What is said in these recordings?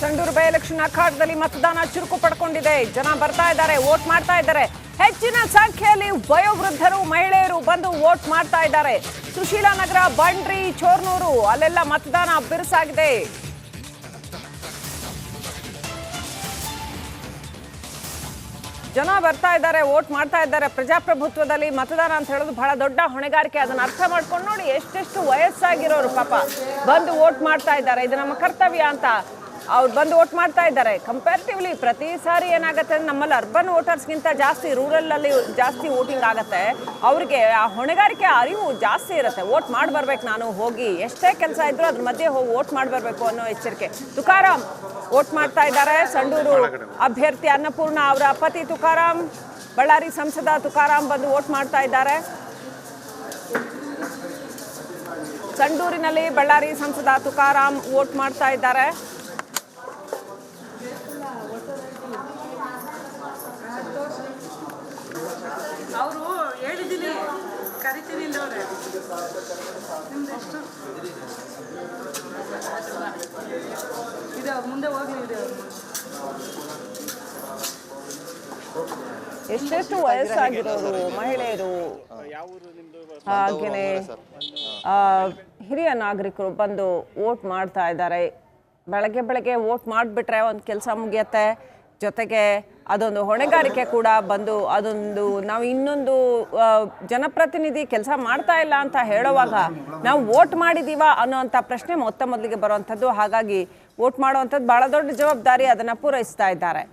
Sandur by election ಅಖಾಡದಲ್ಲಿ ಮತದಾನ ಚುರುಕು ಪಡ್ಕೊಂಡಿದೆ. ಜನ ಬರ್ತಾ ಇದ್ದಾರೆ, ವೋಟ್ ಮಾಡ್ತಾ ಇದ್ದಾರೆ. ಹೆಚ್ಚಿನ ಸಂಖ್ಯೆಯಲ್ಲಿ ವಯೋವೃದ್ಧರು ಮಹಿಳೆಯರು ಬಂದು ವೋಟ್ ಮಾಡ್ತಾ ಇದ್ದಾರೆ. ಸುಶೀಲಾನಗರ, ಬಂಡ್ರಿ, ಚೋರ್ನೂರು ಅಲ್ಲೆಲ್ಲ ಮತದಾನ ಬಿರುಸಾಗಿದೆ. ಜನ ಬರ್ತಾ ಇದ್ದಾರೆ, ವೋಟ್ ಮಾಡ್ತಾ ಇದ್ದಾರೆ. ಪ್ರಜಾಪ್ರಭುತ್ವದಲ್ಲಿ ಮತದಾನ ಅಂತ ಹೇಳೋದು ಬಹಳ ದೊಡ್ಡ ಹೊಣೆಗಾರಿಕೆ. ಅದನ್ನ ಅರ್ಥ ಮಾಡ್ಕೊಂಡು ನೋಡಿ, ಎಷ್ಟೆಷ್ಟು ವಯಸ್ಸಾಗಿರೋರು ಪಾಪ ಬಂದು ವೋಟ್ ಮಾಡ್ತಾ ಇದ್ದಾರೆ. ಇದು ನಮ್ಮ ಕರ್ತವ್ಯ ಅಂತ ಅವ್ರು ಬಂದು ವೋಟ್ ಮಾಡ್ತಾ ಇದ್ದಾರೆ. ಕಂಪ್ಯಾರಿಟಿವ್ಲಿ ಪ್ರತಿ ಸಾರಿ ಏನಾಗುತ್ತೆ, ನಮ್ಮಲ್ಲಿ ಅರ್ಬನ್ ವೋಟರ್ಸ್ಗಿಂತ ಜಾಸ್ತಿ ರೂರಲಲ್ಲಿ ಜಾಸ್ತಿ ವೋಟಿಂಗ್ ಆಗುತ್ತೆ. ಅವ್ರಿಗೆ ಆ ಹೊಣೆಗಾರಿಕೆ ಅರಿವು ಜಾಸ್ತಿ ಇರುತ್ತೆ. ವೋಟ್ ಮಾಡಿ ಬರ್ಬೇಕು, ನಾನು ಹೋಗಿ ಎಷ್ಟೇ ಕೆಲಸ ಇದ್ರು ಅದ್ರ ಮಧ್ಯೆ ಹೋಗಿ ವೋಟ್ ಮಾಡಿ ಬರಬೇಕು ಅನ್ನೋ ಎಚ್ಚರಿಕೆ. ತುಕಾರಾಮ್ ವೋಟ್ ಮಾಡ್ತಾ ಇದ್ದಾರೆ. ಸಂಡೂರು ಅಭ್ಯರ್ಥಿ ಅನ್ನಪೂರ್ಣ ಅವರ ಪತಿ ತುಕಾರಾಮ್, ಬಳ್ಳಾರಿ ಸಂಸದ ತುಕಾರಾಮ್ ಬಂದು ವೋಟ್ ಮಾಡ್ತಾ ಇದ್ದಾರೆ. ಸಂಡೂರಿನಲ್ಲಿ ಬಳ್ಳಾರಿ ಸಂಸದ ತುಕಾರಾಮ್ ವೋಟ್ ಮಾಡ್ತಾ ಇದ್ದಾರೆ. ಅವರು ಹೇಳಿದ್ದೀನಿ ಕರಿತೀನಿ ಇಲ್ಲವ್ರೆ ನಿಮ್ದೆಷ್ಟು ಇದೆ ಮುಂದೆ ಹೋಗಿ ಇದೆ. ಎಷ್ಟೆಷ್ಟು ವಯಸ್ಸಾಗಿರೋರು ಮಹಿಳೆಯರು ಹಾಗೆಯೇ ಹಿರಿಯ ನಾಗರಿಕರು ಬಂದು ವೋಟ್ ಮಾಡ್ತಾ ಇದ್ದಾರೆ. ಬೆಳಗ್ಗೆ ವೋಟ್ ಮಾಡಿಬಿಟ್ರೆ ಒಂದು ಕೆಲಸ ಮುಗಿಯತ್ತೆ. ಜೊತೆಗೆ ಅದೊಂದು ಹೊಣೆಗಾರಿಕೆ ಕೂಡ ಬಂದು ಅದೊಂದು ನಾವು ಇನ್ನೊಂದು ಜನಪ್ರತಿನಿಧಿ ಕೆಲಸ ಮಾಡ್ತಾ ಇಲ್ಲ ಅಂತ ಹೇಳುವಾಗ ನಾವು ವೋಟ್ ಮಾಡಿದ್ದೀವ ಅನ್ನೋವಂಥ ಪ್ರಶ್ನೆ ಮೊದಲಿಗೆ ಬರುವಂಥದ್ದು. ಹಾಗಾಗಿ ವೋಟ್ ಮಾಡುವಂಥದ್ದು ಭಾಳ ದೊಡ್ಡ ಜವಾಬ್ದಾರಿ, ಅದನ್ನು ಪೂರೈಸ್ತಾ ಇದ್ದಾರೆ.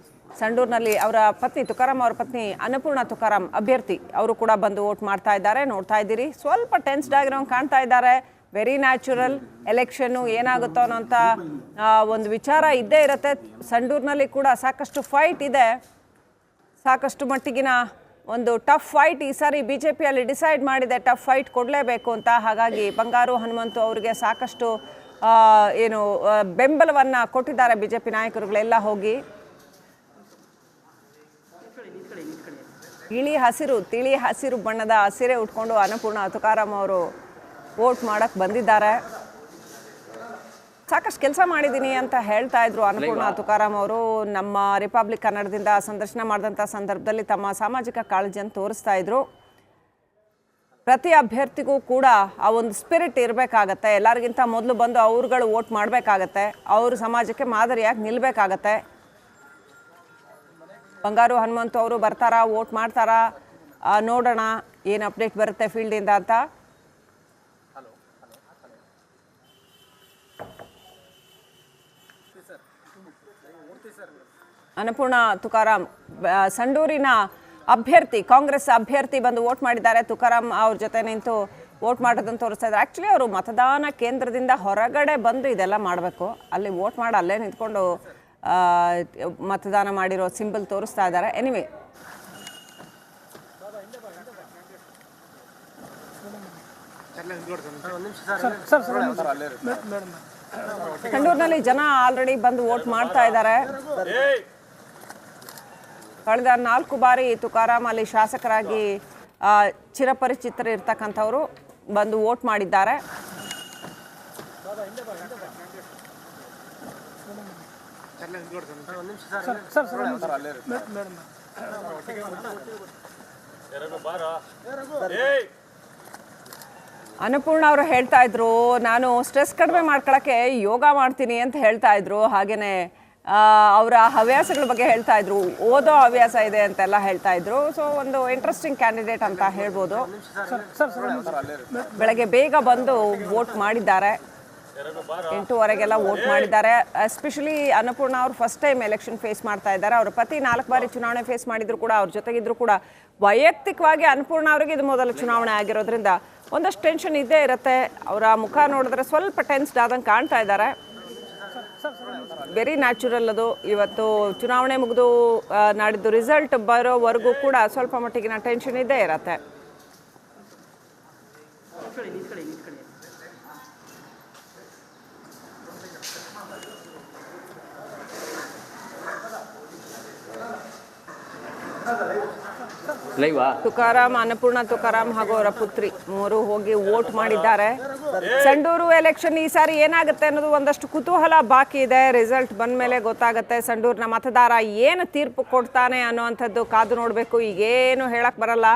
ಸಂಡೂರಿನಲ್ಲಿ ಅವರ ಪತ್ನಿ ತುಕಾರಾಮ್, ಅವರ ಪತ್ನಿ ಅನ್ನಪೂರ್ಣ ತುಕಾರಾಮ್ ಅಭ್ಯರ್ಥಿ ಅವರು ಕೂಡ ಬಂದು ವೋಟ್ ಮಾಡ್ತಾ ಇದ್ದಾರೆ. ನೋಡ್ತಾ ಇದ್ದೀರಿ, ಸ್ವಲ್ಪ ಟೆನ್ಸ್ಡ್ ಆಗಿರೋಂಗೆ ಕಾಣ್ತಾ ಇದ್ದಾರೆ. Very natural. ಎಲೆಕ್ಷನ್ನು ಏನಾಗುತ್ತೋ ಅನ್ನೋಂಥ ಒಂದು ವಿಚಾರ ಇದ್ದೇ ಇರುತ್ತೆ. ಸಂಡೂರಿನಲ್ಲಿ ಕೂಡ ಸಾಕಷ್ಟು ಫೈಟ್ ಇದೆ, ಸಾಕಷ್ಟು ಮಟ್ಟಿಗಿನ ಒಂದು ಟಫ್ ಫೈಟ್ ಈ ಸಾರಿ BJPಯಲ್ಲಿ ಡಿಸೈಡ್ ಮಾಡಿದೆ, ಟಫ್ ಫೈಟ್ ಕೊಡಲೇಬೇಕು ಅಂತ. ಹಾಗಾಗಿ ಬಂಗಾರು ಹನುಮಂತು ಅವರಿಗೆ ಸಾಕಷ್ಟು ಬೆಂಬಲವನ್ನು ಕೊಟ್ಟಿದ್ದಾರೆ BJP ನಾಯಕರುಗಳೆಲ್ಲ ಹೋಗಿ. ತಿಳಿ ಹಸಿರು ಬಣ್ಣದ ಸೀರೆ ಉಟ್ಕೊಂಡು ಅನ್ನಪೂರ್ಣ ತುಕಾರಾಮ್ ಅವರು ವೋಟ್ ಮಾಡಕ್ಕೆ ಬಂದಿದ್ದಾರೆ. ಸಾಕಷ್ಟು ಕೆಲಸ ಮಾಡಿದ್ದೀನಿ ಅಂತ ಹೇಳ್ತಾ ಇದ್ರು ಅನ್ನಪೂರ್ಣ ತುಕಾರಾಮ್ ಅವರು. ನಮ್ಮ ರಿಪಬ್ಲಿಕ್ ಕನ್ನಡದಿಂದ ಸಂದರ್ಶನ ಮಾಡಿದಂಥ ಸಂದರ್ಭದಲ್ಲಿ ತಮ್ಮ ಸಾಮಾಜಿಕ ಕಾಳಜಿಯನ್ನು ತೋರಿಸ್ತಾ ಇದ್ರು. ಪ್ರತಿ ಅಭ್ಯರ್ಥಿಗೂ ಕೂಡ ಆ ಒಂದು ಸ್ಪಿರಿಟ್ ಇರಬೇಕಾಗತ್ತೆ. ಎಲ್ಲರಿಗಿಂತ ಮೊದಲು ಬಂದು ಅವ್ರುಗಳು ವೋಟ್ ಮಾಡಬೇಕಾಗತ್ತೆ, ಅವರು ಸಮಾಜಕ್ಕೆ ಮಾದರಿಯಾಗಿ ನಿಲ್ಲಬೇಕಾಗತ್ತೆ. ಬಂಗಾರು ಹನುಮಂತು ಅವರು ಬರ್ತಾರಾ, ವೋಟ್ ಮಾಡ್ತಾರಾ, ನೋಡೋಣ ಏನು ಅಪ್ಡೇಟ್ ಬರುತ್ತೆ ಫೀಲ್ಡಿಂದ ಅಂತ. ಅನ್ನಪೂರ್ಣ ತುಕಾರಾಮ್ ಸಂಡೂರಿನ ಅಭ್ಯರ್ಥಿ, ಕಾಂಗ್ರೆಸ್ ಅಭ್ಯರ್ಥಿ ಬಂದು ವೋಟ್ ಮಾಡಿದ್ದಾರೆ. ತುಕಾರಾಮ್ ಅವ್ರ ಜೊತೆ ನಿಂತು ವೋಟ್ ಮಾಡೋದನ್ನು ತೋರಿಸ್ತಾ ಇದ್ದಾರೆ. ಆ್ಯಕ್ಚುಲಿ ಅವರು ಮತದಾನ ಕೇಂದ್ರದಿಂದ ಹೊರಗಡೆ ಬಂದು ಇದೆಲ್ಲ ಮಾಡಬೇಕು, ಅಲ್ಲಿ ವೋಟ್ ಮಾಡಿ ಅಲ್ಲೇ ನಿಂತ್ಕೊಂಡು ಮತದಾನ ಮಾಡಿರೋ ಸಿಂಬಲ್ ತೋರಿಸ್ತಾ ಇದ್ದಾರೆ. ಎನಿವೆ, ಸಂಡೂರಿನಲ್ಲಿ ಜನ ಆಲ್ರೆಡಿ ಬಂದು ವೋಟ್ ಮಾಡ್ತಾ ಇದ್ದಾರೆ. ಕಳೆದ 4 ಬಾರಿ ತುಕಾರಾಮ್ ಅಲ್ಲಿ ಶಾಸಕರಾಗಿ ಚಿರಪರಿಚಿತರು ಇರ್ತಕ್ಕಂಥವ್ರು ಬಂದು ವೋಟ್ ಮಾಡಿದ್ದಾರೆ. ಅನ್ನಪೂರ್ಣ ಅವರು ಹೇಳ್ತಾ ಇದ್ರು, ನಾನು ಸ್ಟ್ರೆಸ್ ಕಡಿಮೆ ಮಾಡ್ಕೊಳಕ್ಕೆ ಯೋಗ ಮಾಡ್ತೀನಿ ಅಂತ ಹೇಳ್ತಾ ಇದ್ರು. ಹಾಗೇನೆ ಅವರ ಹವ್ಯಾಸಗಳ ಬಗ್ಗೆ ಹೇಳ್ತಾ ಇದ್ರು, ಓದೋ ಹವ್ಯಾಸ ಇದೆ ಅಂತೆಲ್ಲ ಹೇಳ್ತಾ ಇದ್ರು. ಸೊ ಒಂದು ಇಂಟ್ರೆಸ್ಟಿಂಗ್ ಕ್ಯಾಂಡಿಡೇಟ್ ಅಂತ ಹೇಳ್ಬೋದು. ಬೆಳಗ್ಗೆ ಬೇಗ ಬಂದು ವೋಟ್ ಮಾಡಿದ್ದಾರೆ, 8:15ಗೆಲ್ಲ ವೋಟ್ ಮಾಡಿದ್ದಾರೆ. ಎಸ್ಪೆಷಲಿ ಅನ್ನಪೂರ್ಣ ಅವರು ಫಸ್ಟ್ ಟೈಮ್ ಎಲೆಕ್ಷನ್ ಫೇಸ್ ಮಾಡ್ತಾ ಇದ್ದಾರೆ. ಅವ್ರ ಪತಿ 4 ಬಾರಿ ಚುನಾವಣೆ ಫೇಸ್ ಮಾಡಿದ್ರು ಕೂಡ, ಅವ್ರ ಜೊತೆಗಿದ್ರು ಕೂಡ ವೈಯಕ್ತಿಕವಾಗಿ ಅನ್ನಪೂರ್ಣ ಅವರಿಗೆ ಇದು ಮೊದಲ ಚುನಾವಣೆ ಆಗಿರೋದ್ರಿಂದ ಒಂದಷ್ಟು ಟೆನ್ಷನ್ ಇದ್ದೇ ಇರುತ್ತೆ. ಅವರ ಮುಖ ನೋಡಿದ್ರೆ ಸ್ವಲ್ಪ ಟೆನ್ಸ್ಡ್ ಆದಂಗೆ ಕಾಣ್ತಾ ಇದ್ದಾರೆ. ವೆರಿ ನ್ಯಾಚುರಲ್ ಅದು. ಇವತ್ತು ಚುನಾವಣೆ ಮುಗಿದು ನಾಡಿದ್ದು ರಿಸಲ್ಟ್ ಬರೋವರೆಗೂ ಕೂಡ ಸ್ವಲ್ಪ ಮಟ್ಟಿಗಿನ ಟೆನ್ಷನ್ ಇದ್ದೇ ಇರತ್ತೆ. ತುಕಾರಾಮ್, ಅನ್ನಪೂರ್ಣ ತುಕಾರಾಮ್ ಹಾಗೂ ಅವರ ಪುತ್ರಿ ಮೂರು ಹೋಗಿ ವೋಟ್ ಮಾಡಿದ್ದಾರೆ. ಸಂಡೂರು ಎಲೆಕ್ಷನ್ ಈ ಸಾರಿ ಏನಾಗುತ್ತೆ ಅನ್ನೋದು ಒಂದಷ್ಟು ಕುತೂಹಲ ಬಾಕಿ ಇದೆ. ರಿಸಲ್ಟ್ ಬಂದ ಮೇಲೆ ಗೊತ್ತಾಗುತ್ತೆ ಸಂಡೂರಿನ ಮತದಾರ ಏನು ತೀರ್ಪು ಕೊಡ್ತಾನೆ ಅನ್ನೋವಂಥದ್ದು ಕಾದು ನೋಡಬೇಕು. ಈಗೇನು ಹೇಳಕ್ ಬರಲ್ಲ.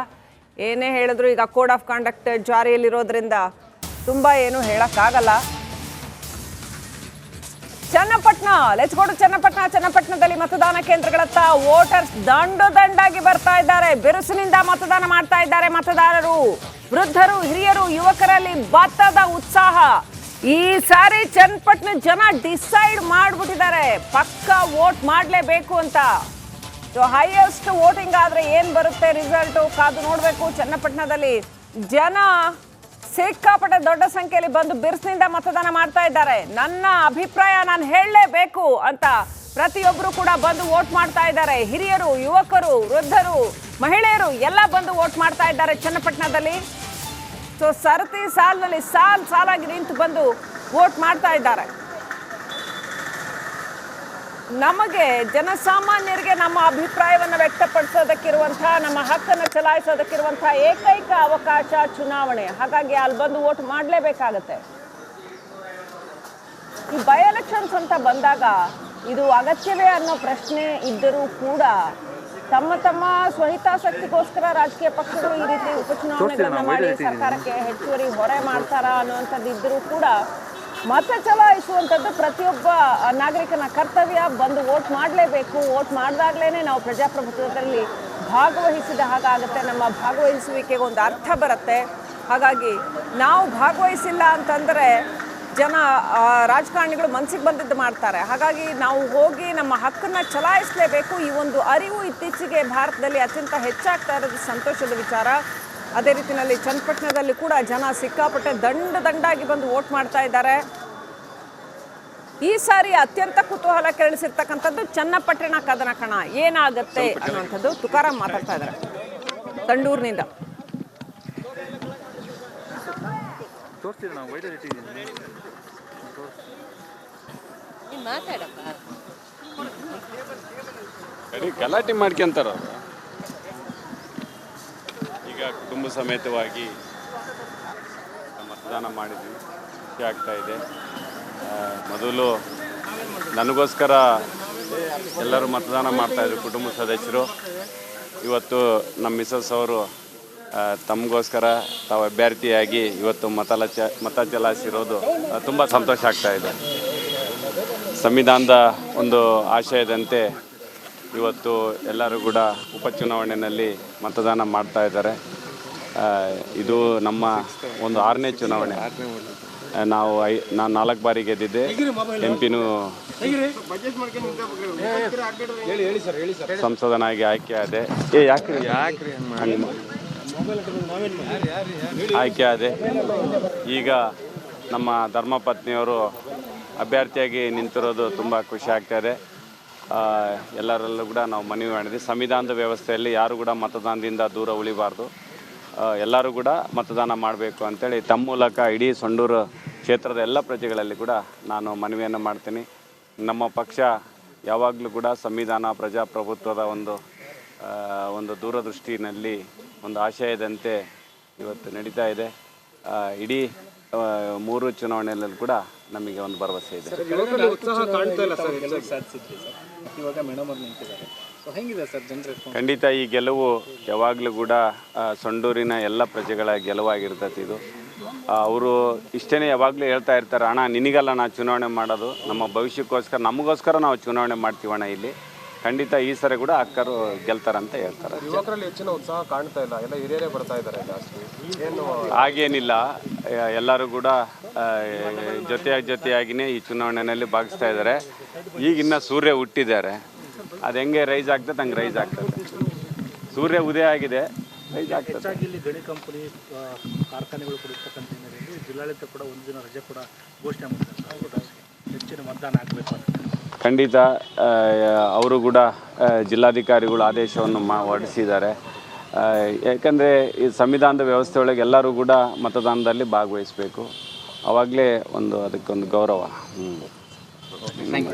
ಏನೇ ಹೇಳಿದ್ರು ಈಗ ಕೋಡ್ ಆಫ್ ಕಾಂಡಕ್ಟ್ ಜಾರಿಯಲ್ಲಿರೋದ್ರಿಂದ ತುಂಬ ಏನು ಹೇಳಕ್ಕಾಗಲ್ಲ. Channapatna, let's go to Channapatna. ಚನ್ನಪಟ್ಟಣದಲ್ಲಿ ಮತದಾನ ಕೇಂದ್ರಗಳತ್ತ ವೋಟರ್ಸ್ ದಂಡಾಗಿ ಬರ್ತಾ ಇದ್ದಾರೆ. ಬಿರುಸಿನಿಂದ ಮತದಾನ ಮಾಡ್ತಾ ಇದ್ದಾರೆ ಮತದಾರರು. ವೃದ್ಧರು, ಹಿರಿಯರು, ಯುವಕರಲ್ಲಿ ಭತ್ತದ ಉತ್ಸಾಹ. ಈ ಸಾರಿ ಚನ್ನಪಟ್ಟಣ ಜನ ಡಿಸೈಡ್ ಮಾಡ್ಬಿಟ್ಟಿದ್ದಾರೆ, ಪಕ್ಕ ವೋಟ್ ಮಾಡಲೇಬೇಕು ಅಂತ. ಹೈಯೆಸ್ಟ್ ವೋಟಿಂಗ್ ಆದ್ರೆ ಏನ್ ಬರುತ್ತೆ ರಿಸಲ್ಟ್ ಕಾದು ನೋಡ್ಬೇಕು. ಚನ್ನಪಟ್ಟಣದಲ್ಲಿ ಜನ ಸಿಕ್ಕಾಪಟ್ಟೆ ದೊಡ್ಡ ಸಂಖ್ಯೆಯಲ್ಲಿ ಬಂದು ಬಿರುಸಿನಿಂದ ಮತದಾನ ಮಾಡ್ತಾ ಇದ್ದಾರೆ. ನನ್ನ ಅಭಿಪ್ರಾಯ ನಾನು ಹೇಳಲೇಬೇಕು ಅಂತ ಪ್ರತಿಯೊಬ್ಬರು ಕೂಡ ಬಂದು ವೋಟ್ ಮಾಡ್ತಾ ಇದ್ದಾರೆ. ಹಿರಿಯರು, ಯುವಕರು, ವೃದ್ಧರು, ಮಹಿಳೆಯರು ಎಲ್ಲ ಬಂದು ವೋಟ್ ಮಾಡ್ತಾ ಇದ್ದಾರೆ ಚನ್ನಪಟ್ಟಣದಲ್ಲಿ. ಸೊ ಸರತಿ ಸಾಲಿನಲ್ಲಿ ಸಾಲಾಗಿ ನಿಂತು ಬಂದು ವೋಟ್ ಮಾಡ್ತಾ ಇದ್ದಾರೆ. ನಮಗೆ ಜನಸಾಮಾನ್ಯರಿಗೆ ನಮ್ಮ ಅಭಿಪ್ರಾಯವನ್ನು ವ್ಯಕ್ತಪಡಿಸೋದಕ್ಕಿರುವಂತಹ, ನಮ್ಮ ಹಕ್ಕನ್ನು ಚಲಾಯಿಸೋದಕ್ಕಿರುವಂತಹ ಏಕೈಕ ಅವಕಾಶ ಚುನಾವಣೆ. ಹಾಗಾಗಿ ಅಲ್ಲಿ ಬಂದು ವೋಟ್ ಮಾಡಲೇಬೇಕಾಗತ್ತೆ. ಈ ಬೈ ಎಲೆಕ್ಷನ್ಸ್ ಅಂತ ಬಂದಾಗ ಇದು ಅಗತ್ಯವೇ ಅನ್ನೋ ಪ್ರಶ್ನೆ ಇದ್ದರೂ ಕೂಡ ತಮ್ಮ ಸ್ವಹಿತಾಸಕ್ತಿಗೋಸ್ಕರ ರಾಜಕೀಯ ಪಕ್ಷಗಳು ಈ ರೀತಿ ಉಪಚುನಾವಣೆಗಳನ್ನ ಮಾಡಿ ಸರ್ಕಾರಕ್ಕೆ ಹೆಚ್ಚುವರಿ ಹೊರೆ ಮಾಡ್ತಾರಾ ಅನ್ನುವಂಥದ್ದು ಇದ್ದರೂ ಕೂಡ ಮತ ಚಲಾಯಿಸುವಂಥದ್ದು ಪ್ರತಿಯೊಬ್ಬ ನಾಗರಿಕನ ಕರ್ತವ್ಯ. ಬಂದು ವೋಟ್ ಮಾಡಲೇಬೇಕು. ವೋಟ್ ಮಾಡಿದಾಗಲೇ ನಾವು ಪ್ರಜಾಪ್ರಭುತ್ವದಲ್ಲಿ ಭಾಗವಹಿಸಿದ ಹಾಗಾಗುತ್ತೆ. ನಮ್ಮ ಭಾಗವಹಿಸುವಿಕೆಗೆ ಒಂದು ಅರ್ಥ ಬರುತ್ತೆ. ಹಾಗಾಗಿ ನಾವು ಭಾಗವಹಿಸಿಲ್ಲ ಅಂತಂದರೆ ಜನ ರಾಜಕಾರಣಿಗಳು ಮನಸ್ಸಿಗೆ ಬಂದಿದ್ದು ಮಾಡ್ತಾರೆ. ಹಾಗಾಗಿ ನಾವು ಹೋಗಿ ನಮ್ಮ ಹಕ್ಕನ್ನು ಚಲಾಯಿಸಲೇಬೇಕು. ಈ ಒಂದು ಅರಿವು ಇತ್ತೀಚೆಗೆ ಭಾರತದಲ್ಲಿ ಅತ್ಯಂತ ಹೆಚ್ಚಾಗ್ತಾ ಇರೋದು ಸಂತೋಷದ ವಿಚಾರ. ಅದೇ ರೀತಿಯಲ್ಲಿ ಚನ್ನಪಟ್ಟಣದಲ್ಲಿ ಕೂಡ ಜನ ಸಿಕ್ಕಾಪಟ್ಟೆ ದಂಡಾಗಿ ಬಂದು ವೋಟ್ ಮಾಡ್ತಾ ಇದ್ದಾರೆ. ಈ ಸಾರಿ ಅತ್ಯಂತ ಕುತೂಹಲ ಕೆರಳಿಸಿರ್ತಕ್ಕಂಥದ್ದು ಚನ್ನಪಟ್ಟಣ ಕದನ ಕಣ. ಏನಾಗುತ್ತೆ ಅನ್ನುವಂಥದ್ದು ತುಕಾರಾಮ್ ಮಾತಾಡ್ತಾ ಇದ್ದಾರೆ ಸಂಡೂರಿನಿಂದ. ಗಲಾಟೆ ಮಾಡ್ಕೊಂತಾರ. ಈಗ ಕುಟುಂಬ ಸಮೇತವಾಗಿ ಮತದಾನ ಮಾಡಿದ್ವಿ, ಖುಷಿ ಆಗ್ತಾ ಇದೆ. ಮೊದಲು ನನಗೋಸ್ಕರ ಎಲ್ಲರೂ ಮತದಾನ ಮಾಡ್ತಾಯಿದ್ರು ಕುಟುಂಬ ಸದಸ್ಯರು. ಇವತ್ತು ನಮ್ಮ ಮಿಸಸ್ ಅವರು ತಮಗೋಸ್ಕರ ತಾವು ಅಭ್ಯರ್ಥಿಯಾಗಿ ಇವತ್ತು ಮತ ಚಲಾಯಿಸಿರೋದು ತುಂಬ ಸಂತೋಷ ಆಗ್ತಾ ಇದೆ. ಸಂವಿಧಾನದ ಒಂದು ಆಶಯದಂತೆ ಇವತ್ತು ಎಲ್ಲರೂ ಕೂಡ ಉಪಚುನಾವಣೆಯಲ್ಲಿ ಮತದಾನ ಮಾಡ್ತಾ ಇದ್ದಾರೆ. ಇದು ನಮ್ಮ ಒಂದು 6ನೇ ಚುನಾವಣೆ. ನಾನು 4 ಬಾರಿ ಗೆದ್ದಿದ್ದೆ. ಎಂಪಿನೂ ಸಂಸದನಾಗಿ ಆಯ್ಕೆ ಆದೆ. ಆಯ್ಕೆ ಆದೆ. ಈಗ ನಮ್ಮ ಧರ್ಮಪತ್ನಿಯವರು ಅಭ್ಯರ್ಥಿಯಾಗಿ ನಿಂತಿರೋದು ತುಂಬ ಖುಷಿ ಆಗ್ತಾಯಿದೆ. ಎಲ್ಲರಲ್ಲೂ ಕೂಡ ನಾವು ಮನವಿ ಮಾಡಿದ್ವಿ, ಸಂವಿಧಾನದ ವ್ಯವಸ್ಥೆಯಲ್ಲಿ ಯಾರು ಕೂಡ ಮತದಾನದಿಂದ ದೂರ ಉಳಿಬಾರ್ದು, ಎಲ್ಲರೂ ಕೂಡ ಮತದಾನ ಮಾಡಬೇಕು ಅಂತೇಳಿ ತಮ್ಮ ಮೂಲಕ ಇಡೀ ಸಂಡೂರು ಕ್ಷೇತ್ರದ ಎಲ್ಲ ಪ್ರಜೆಗಳಲ್ಲಿ ಕೂಡ ನಾನು ಮನವಿಯನ್ನು ಮಾಡ್ತೀನಿ. ನಮ್ಮ ಪಕ್ಷ ಯಾವಾಗಲೂ ಕೂಡ ಸಂವಿಧಾನ, ಪ್ರಜಾಪ್ರಭುತ್ವದ ಒಂದು ದೂರದೃಷ್ಟಿನಲ್ಲಿ ಒಂದು ಆಶಯದಂತೆ ಇವತ್ತು ನಡೀತಾ ಇದೆ. ಇಡೀ 3 ಚುನಾವಣೆಯಲ್ಲೂ ಕೂಡ ನಮಗೆ ಒಂದು ಭರವಸೆ ಇದೆ. ಖಂಡಿತ ಈ ಗೆಲುವು ಯಾವಾಗಲೂ ಕೂಡ ಸಂಡೂರಿನ ಎಲ್ಲ ಪ್ರಜೆಗಳ ಗೆಲುವಾಗಿರ್ತೈತಿ. ಇದು ಅವರು ಇಷ್ಟೇ ಯಾವಾಗಲೂ ಹೇಳ್ತಾ ಇರ್ತಾರೆ, ಅಣ್ಣ ನಿನಗಲ್ಲ ನಾವು ಚುನಾವಣೆ ಮಾಡೋದು, ನಮ್ಮ ಭವಿಷ್ಯಕ್ಕೋಸ್ಕರ ನಮಗೋಸ್ಕರ ನಾವು ಚುನಾವಣೆ ಮಾಡ್ತೀವಣ್ಣ. ಇಲ್ಲಿ ಖಂಡಿತ ಈ ಸರಿ ಕೂಡ ಅಕ್ಕರು ಗೆಲ್ತಾರಂತ ಹೇಳ್ತಾರೆ. ಯುವಕರಲ್ಲಿ ಹೆಚ್ಚಿನ ಉತ್ಸಾಹ ಕಾಣ್ತಾ ಇಲ್ಲ, ಎಲ್ಲ ಹಿರಿಯರೇ ಬರ್ತಾ ಇದ್ದಾರೆ ಜಾಸ್ತಿ. ಹಾಗೇನಿಲ್ಲ, ಎಲ್ಲರೂ ಕೂಡ ಜೊತೆಯಾಗಿಯೇ ಈ ಚುನಾವಣೆಯಲ್ಲಿ ಭಾಗಿಸ್ತಾ ಇದ್ದಾರೆ. ಈಗಿನ್ನ ಸೂರ್ಯ ಹುಟ್ಟಿದ್ದಾರೆ, ಅದು ಹೆಂಗೆ ರೈಸ್ ಆಗ್ತದೆ ಹಂಗೆ ರೈಸ್ ಆಗ್ತದೆ. ಸೂರ್ಯ ಉದಯ ಆಗಿದೆ, ರೈಸ್ ಆಗ್ತದೆ. ಇಲ್ಲಿ ಗಣಿ ಕಂಪನಿ ಕಾರ್ಖಾನೆಗಳು ಕೊಡಿರ್ತಕ್ಕಂಥ ಹಿನ್ನೆಲೆಯಲ್ಲಿ ಜಿಲ್ಲಾಡಳಿತ ಕೂಡ ಒಂದು ದಿನ ರಜೆ ಕೂಡ ಘೋಷಣೆ ಮಾಡಿದ್ದಾರೆ. ಹೆಚ್ಚಿನ ಮತದಾನ ಆಗಬೇಕು ಅಂತ ಖಂಡಿತ ಅವರು ಕೂಡ ಜಿಲ್ಲಾಧಿಕಾರಿಗಳು ಆದೇಶವನ್ನು ಹೊರಡಿಸಿದ್ದಾರೆ. ಯಾಕಂದರೆ ಈ ಸಂವಿಧಾನದ ವ್ಯವಸ್ಥೆ ಒಳಗೆ ಎಲ್ಲರೂ ಕೂಡ ಮತದಾನದಲ್ಲಿ ಭಾಗವಹಿಸಬೇಕು, ಆವಾಗಲೇ ಅದಕ್ಕೊಂದು ಗೌರವ. ಮೇಡಮ್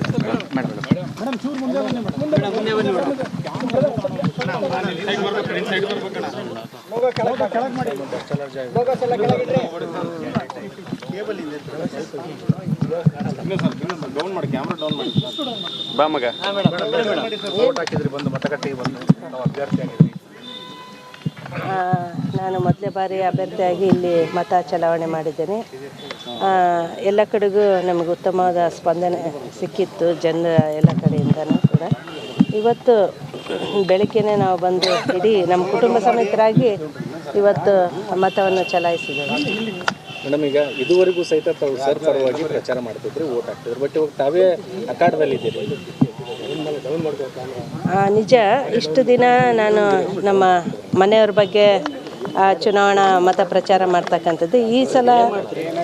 ಬಾ ಮಗ. ಓಟ್ ಹಾಕಿದ್ರಿ, ಬಂದು ಮತಗಟ್ಟೆಗೆ ಬಂದು ನಾವು ಅಭ್ಯರ್ಥಿ ಆಗಿದ್ರಿ. ನಾನು ಮೊದಲೇ ಬಾರಿ ಅಭ್ಯರ್ಥಿಯಾಗಿ ಇಲ್ಲಿ ಮತ ಚಲಾವಣೆ ಮಾಡಿದ್ದೇನೆ. ಎಲ್ಲ ಕಡೆಗೂ ನಮಗೆ ಉತ್ತಮವಾದ ಸ್ಪಂದನೆ ಸಿಕ್ಕಿತ್ತು ಜನರ ಎಲ್ಲ ಕಡೆಯಿಂದನೂ ಕೂಡ. ಇವತ್ತು ಬೆಳಗ್ಗೆನೇ ನಾವು ಬಂದು ಇಡೀ ನಮ್ಮ ಕುಟುಂಬ ಸಮೇತರಾಗಿ ಇವತ್ತು ಮತವನ್ನು ಚಲಾಯಿಸಿದ್ದೇವೆ. ಮೇಡಮ್, ಈಗ ಇದುವರೆಗೂ ಸಹಿತ ತಾವು ಸರ್ ಪರವಾಗಿ ಪ್ರಚಾರ ಮಾಡ್ತಿದ್ರಿ, ಓಟ್ ಹಾಕ್ತಿದ್ರು, ಬಟ್ ಇವಾಗ ತಾವೇ ಅಖಾಡದಲ್ಲಿದ್ದೀರಿ. ನಿಜ, ಇಷ್ಟು ದಿನ ನಾನು ನಮ್ಮ ಮನೆಯವ್ರ ಬಗ್ಗೆ ಚುನಾವಣಾ ಮತ ಪ್ರಚಾರ ಮಾಡ್ತಕ್ಕಂಥದ್ದು. ಈ ಸಲ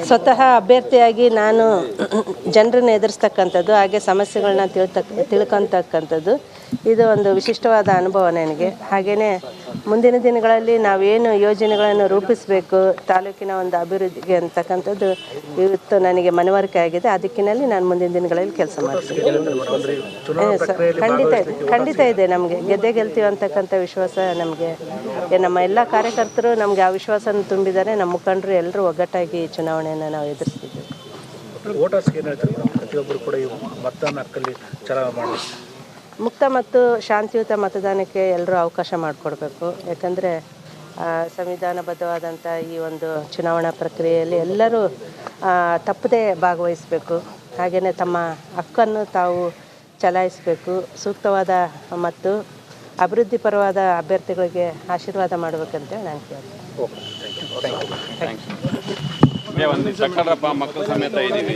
ಸ್ವತಃ ಅಭ್ಯರ್ಥಿಯಾಗಿ ನಾನು ಜನರನ್ನು ಎದುರಿಸ್ತಕ್ಕಂಥದ್ದು, ಹಾಗೆ ಸಮಸ್ಯೆಗಳನ್ನ ತಿಳ್ಕೊತಕ್ಕಂಥದ್ದು ಇದು ಒಂದು ವಿಶಿಷ್ಟವಾದ ಅನುಭವ ನನಗೆ. ಹಾಗೆಯೇ ಮುಂದಿನ ದಿನಗಳಲ್ಲಿ ನಾವೇನು ಯೋಜನೆಗಳನ್ನು ರೂಪಿಸಬೇಕು ತಾಲೂಕಿನ ಒಂದು ಅಭಿವೃದ್ಧಿಗೆ ಅಂತಕ್ಕಂಥದ್ದು ಇವತ್ತು ನನಗೆ ಮನವರಿಕೆ ಆಗಿದೆ. ಅದಕ್ಕಿನಲ್ಲಿ ನಾನು ಮುಂದಿನ ದಿನಗಳಲ್ಲಿ ಕೆಲಸ ಮಾಡ್ತೀನಿ. ಖಂಡಿತ ಇದೆ. ನಮಗೆ ಗೆಲ್ತೀವಿ ಅಂತಕ್ಕಂಥ ವಿಶ್ವಾಸ ನಮಗೆ. ನಮ್ಮ ಎಲ್ಲ ಕಾರ್ಯಕರ್ತರು ನಮಗೆ ಆ ವಿಶ್ವಾಸನ ತುಂಬಿದ್ದಾರೆ. ನಮ್ಮ ಮುಖಂಡರು ಎಲ್ಲರೂ ಒಗ್ಗಟ್ಟಾಗಿ ಚುನಾವಣೆಯನ್ನು ನಾವು ಎದುರಿಸ್ತಿದ್ದೇವೆ. ವೋಟರ್ಸ್ಗೆ ಏನು ಹೇಳ್ತಾರೆ? ಪ್ರತಿಯೊಬ್ಬರು ಕೂಡ ಈ ಮತದಾನ ಹಕ್ಕಲ್ಲಿ ಚಲಾವಣೆ ಮಾಡಿ ಮುಕ್ತ ಮತ್ತು ಶಾಂತಿಯುತ ಮತದಾನಕ್ಕೆ ಎಲ್ಲರೂ ಅವಕಾಶ ಮಾಡಿಕೊಡ್ಬೇಕು. ಯಾಕಂದರೆ ಸಂವಿಧಾನಬದ್ಧವಾದಂಥ ಈ ಒಂದು ಚುನಾವಣಾ ಪ್ರಕ್ರಿಯೆಯಲ್ಲಿ ಎಲ್ಲರೂ ತಪ್ಪದೇ ಭಾಗವಹಿಸಬೇಕು. ಹಾಗೆಯೇ ತಮ್ಮ ಹಕ್ಕನ್ನು ತಾವು ಚಲಾಯಿಸಬೇಕು. ಸೂಕ್ತವಾದ ಮತ್ತು ಅಭಿವೃದ್ಧಿಪರವಾದ ಅಭ್ಯರ್ಥಿಗಳಿಗೆ ಆಶೀರ್ವಾದ ಮಾಡಬೇಕಂತೇಳಿ ನಾನು ಕೇಳ್ತೀನಿ. Thank you. ಒಂದು ಸಕ್ಕಡಪ್ಪ ಮಕ್ಕಳ ಸಮೇತ ಇದ್ದೀವಿ.